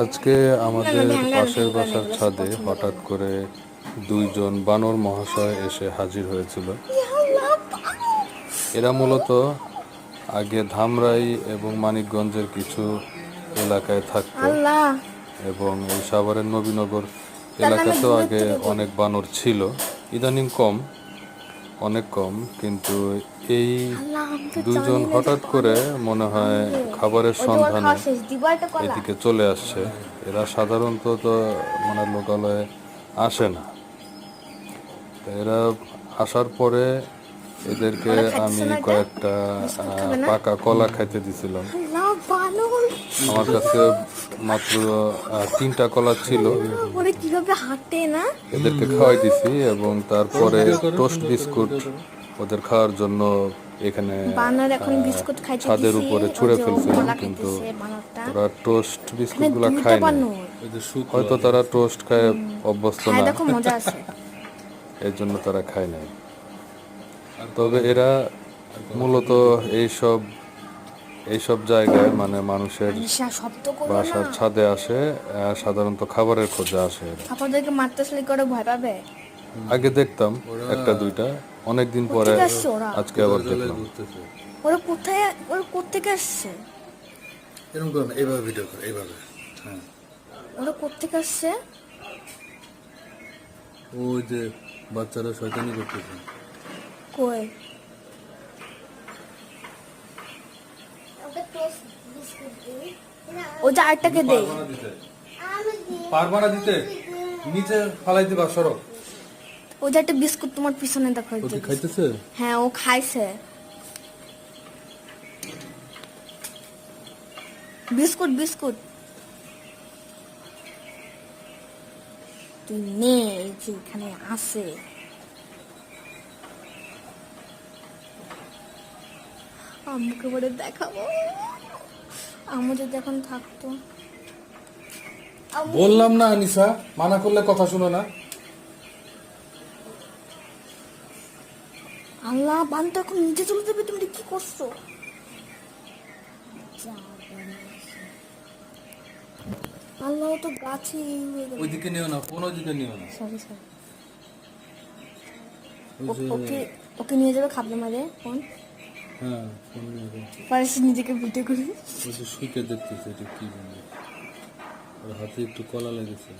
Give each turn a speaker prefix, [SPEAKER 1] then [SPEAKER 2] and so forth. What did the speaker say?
[SPEAKER 1] আজকে আমাদের পাশের বাসার ছাদে হঠাৎ করে দুইজন বানর মহাশয় এসে হাজির হয়েছিল। এরা মূলত আগে ধামরাই এবং মানিকগঞ্জের কিছু এলাকায় থাকতো এবং এই সাভারের নবীনগর এলাকাতেও আগে অনেক বানর ছিল। ইদানিং কম, অনেক কম, কিন্তু এই দুইজন হঠাৎ করে মনে হয় খাবারের সন্ধানে এদিকে চলে আসছে। এরা সাধারণত তো মানে লোকালয়ে আসে না। এরা আসার পরে এদেরকে আমি কয়েকটা পাকা কলা খাইতে দিছিলাম। আমার কাছে মাত্র 3টা কলা ছিল, এদেরকে খাওয়াই দিছি এবং তারপরে টোস্ট বিস্কুট ওদের খাওয়ার জন্য এখানে ছাদের উপরে ছুঁড়ে ফেলছিলাম, কিন্তু ওরা টোস্ট বিস্কুট গুলা খায় না। হয়তো তারা টোস্ট খায় অভ্যস্ত না, এর জন্য তারা খায় নাই। তবে এরা মূলত এইসব জায়গায় মানে মানুষের বাসার ছাদে আসে, সাধারণত খাবারের খোঁজে আসে।
[SPEAKER 2] আপনাদেরকে মারতে আসলে করে ভয় পাবে?
[SPEAKER 1] আগে দেখতাম একটা দুইটা, অনেকদিন পরে আজকে আবার দেখলাম।
[SPEAKER 2] ওরা কোত্থেকে আসছে?
[SPEAKER 3] এরকম করো না, এইভাবে ভিডিও করো, এইভাবে। হ্যাঁ,
[SPEAKER 2] ওরা কোত্থেকে আসছে?
[SPEAKER 3] ওই যে বাচ্চারা শয়তানি করতেছে।
[SPEAKER 2] কই? ও যে আরেকটাকে দে।
[SPEAKER 3] পারবা না দিতে, নিচে ফালাই দিবা, সরো।
[SPEAKER 2] ও যে একটা বিস্কুট তোমার পিছনে দেখো।
[SPEAKER 3] খাইতেছে?
[SPEAKER 2] হ্যাঁ, ও খাইছে বিস্কুট। তুই নে, যে এখানে আছে। আম্মুকে বলে দেখাবো, আম্মু যদি এখন থাকতো।
[SPEAKER 3] বললাম না আনিসা, মানা করলে কথা শুনো না।
[SPEAKER 2] আল্লাহ, বান তো এখন নিচে চলে যাবে। তুমি কি করছো? আল্লাহ, তো গাছে
[SPEAKER 3] ওইদিকে নিও না, কোন দিকে নিও না।
[SPEAKER 2] সরি। ওকে নিয়ে যাবে খাবলে মারে। ফোন?
[SPEAKER 3] হ্যাঁ, ফোন নিয়ে যাবে।
[SPEAKER 2] পারিস নিজেকে ভিডিও করে।
[SPEAKER 3] ওই যে শুকে দেখতেছে, এটা কি জানি, ওর হাতে একটু কলা লেগেছে।